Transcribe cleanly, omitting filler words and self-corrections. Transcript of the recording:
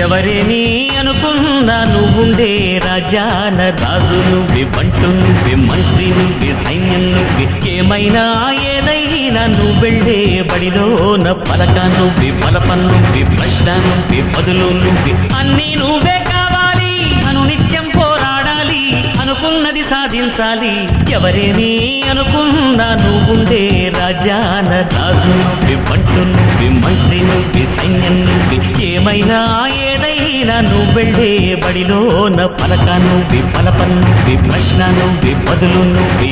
ఎవరేని అనుకున్నా నువ్వుండే రాజాన రాజు నువ్వే, బంటు నువ్వే, మంత్రి నువ్వే, సైన్యం నువ్వే, ఏమైనా ఏదైనా నువ్వెళ్ళే బడిలోన పలక నువ్వే, పలపం నువ్వే, ప్రశ్న నువ్వే, బదులు నువ్వే, అన్నీ నువ్వే కావాలి. అనునిత్యం పోరాడాలి, అనుకున్నది సాధించాలి. ఎవరేని అనుకున్నా నువ్వుండే రాజాన రాజు నువ్వే, బంటు నువ్వే, మంత్రి నువ్వే, సైన్యం నువ్వే, ఏమైనా ఏదైనా నువ్వెళ్ళే బడిలోన పలక నువ్వే, పలపం నువ్వే, ప్రశ్న నువ్వే, బదులు నువ్వే.